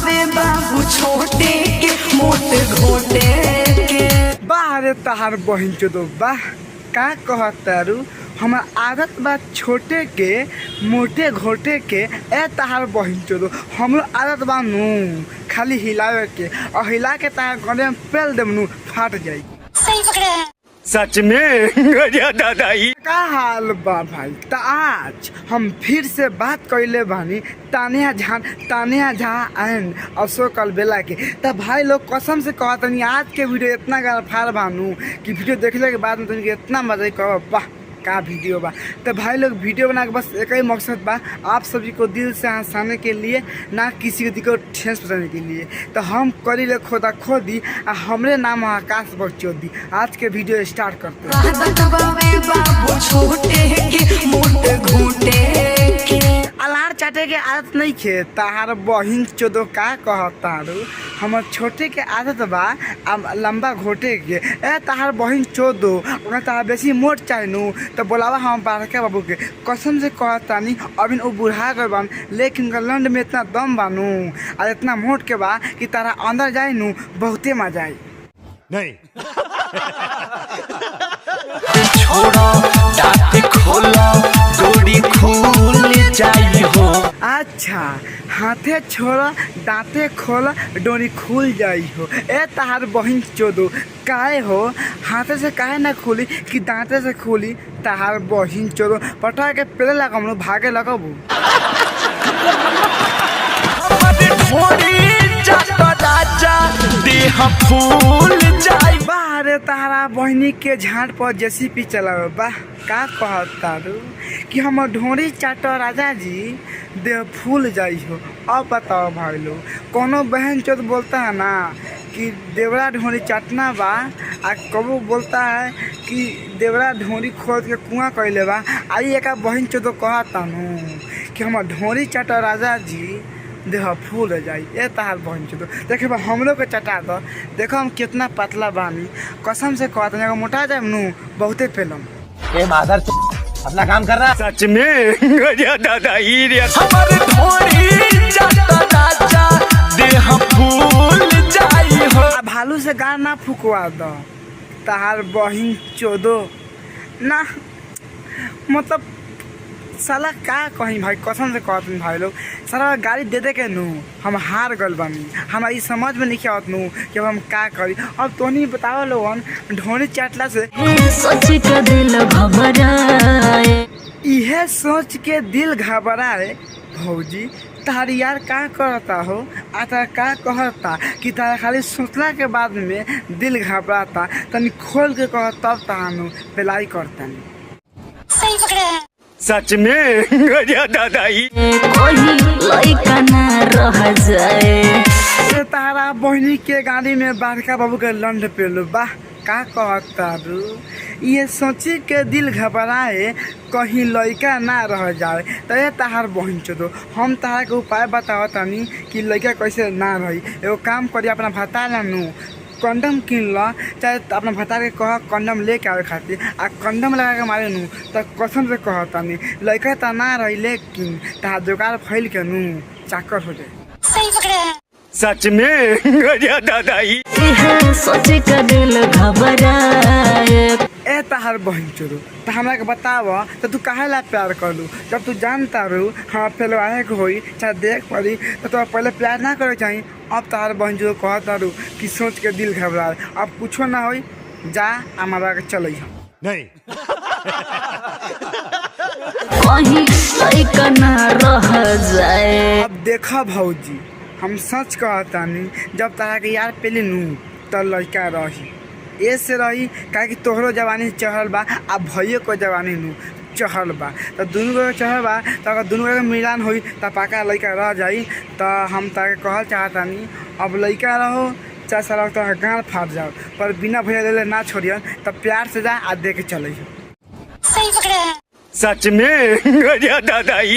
बाबे बाबू छोटे के मोटे घोटे के। बाहरे तहार बहिन चोदो बाह का कहतारू। हमार आदत बा छोटे के मोटे घोटे के। ए तहार बहिन चोदो हमरो आदत बा नू खाली हिलावे के और हिला के तहार गले में पेल देम नू फाट जाई। सही पकड़े हैं। सच में गया दादाई का हाल बा भाई। त आज हम फिर से बात कइले बानी तानिया झा एंड अशोक अलबेला के। त भाई लोग कसम से कहतनी आज के वीडियो इतना गलफार बानू कि वीडियो देखले के बाद में तुमके इतना मजा कहो वाह का वीडियो बा। तो भाई लोग वीडियो बना के बस एक ही मकसद बा आप सभी को दिल से हंसाने के लिए, ना किसी को ठेस पहुँचाने के लिए। तो हम करी ले खोदा खोदी और हमरे नाम आकाश बगचौदी। आज के वीडियो स्टार्ट करते हैं। बाबू छोटे के मोटे घोटे के। अलार चाटे के आदत नहीं खे तहार बहिन चोदो का कहतारू। हमर छोटे के आदत बा लंबा घोटे के। ए तहार बहिन चोदो अगर तहार बेसी मोट चाहे नू तो बोलावा हम बारका बाबू के। कसम से कहतानी अभी वो बुढ़ा गए बान लेकिन लंड में इतना दम बानू और इतना मोट के बा कि तारा अंदर जाए नू बहुते मजा आई। नहीं छोड़ो दांत खोलो डोरी खुल जाई हो। अच्छा हाथे छोड़ा दांते खोला डोरी खुल जाई हो। ए तहार बहिन चोदो काहे हो हाथे से काहे ना खुली कि दांते से खुली। तहार बहिन चोदो पटा के पेले लगाम भागे लगाबू। फूल जाई। बाहरे तहारा बहिनी के झाड़ पर जेसीपी चलावे बा का कहतारू कि हम ढोरी चाटो राजा जी देह फूल जाई हो। अब बताओ भाई लोग कोनो बहन चोद बोलता है ना कि देवरा ढोरी चाटना बा आ कबू बोलता है कि देवरा ढोरी खोद के कुआं कैले बा। आई एक बहन चोदो कहता नू कि हम ढोरी चाटो राजा जी देह फूल जाई। ए तहार बहन चोदो देखे बा हमलोग के चटा दो। देखो हम कितना पतला बानी कसम से कहते हैं मोटा जाए नू बहुते पेलम। ए माधर अपना काम कर रहा। सच में गया दादाई रे हमारे ढोरी चाटो राजा देह फूल जाई हो। भालू से गार ना फुकवा दो तहार बहिन चोदो ना मतलब साला का कहीं भाई कसम से कहते भाई लोग सारा गाड़ी दे के नू हम हार गल बानी। हमारी समझ में नहीं आवत नू कि अब हम का करी। अब तो नहीं बताओ लोगन ढोनी चाटला से सोच के दिल घबराए। इहे सोच के दिल घबराए। भौजी तार यार का करता हो आता का कहता कि तारा खाली सोचला के बाद में दिल घबराता तनी खोल के कह तब तहानू पेलाई करता। सही पकड़े हैं। सच में गया दादाई कोई लइका ना रह जाए। तारा बहनी के गाड़ी में बारका बाबू के लंड पेलो बा का कहतारू। ये सोची के दिल घबराए कहीं लड़का ना रह जाए। तो ये तहार बहन चोदो हम तहारा के उपाय बताओ तनी कि लड़का कैसे ना रही। एगो काम करी अपना भता नू कंडम किन ला चाहे अपना भता के कह कंडम लेके आवे खातिर आ कंडम लगा के मारे नू तो कसम से कहतानी लड़का तो ना रही लेकिन तहार जुगाड़ फैल के नू चाकर हो जाए। सही पकड़े हैं। सच में गया दादाई सोच के दिल घबराए। ए तहार बहन चोदो तो हमरा के बताव तो तू काहे ला प्यार करू जब तू जानता रू हाँ फेलवाए के होई चाहे देख पड़ी तो तू पहले प्यार ना करे चाहिए। अब तहार बहन चोदो कहता रू कि सोच के दिल घबराए। अब कुछो ना होई जा हमारा के चल। नहीं कहीं लइका ना रह जाए। अब देखा भौजी हम सच कहतानी जब तारा के यार पेली नू तो लड़का रही ऐसे रही काहे कि तोहरो जवानी चढ़ल बा आ भैया को जवानी नू चढ़ल बा। तो दुनू को चढ़ल बा तो अगर दुनू के मिलान होई तो पाका लड़का रह जाई। तो हम ताके कहल चाहतानी अब लड़का रहो चाहे सारा तो गाँव फाट जाओ पर बिना भैया ले ना छोड़ियन। तो प्यार से जा आ दे के चल। सही पकड़े हैं। सच में गया दादाई।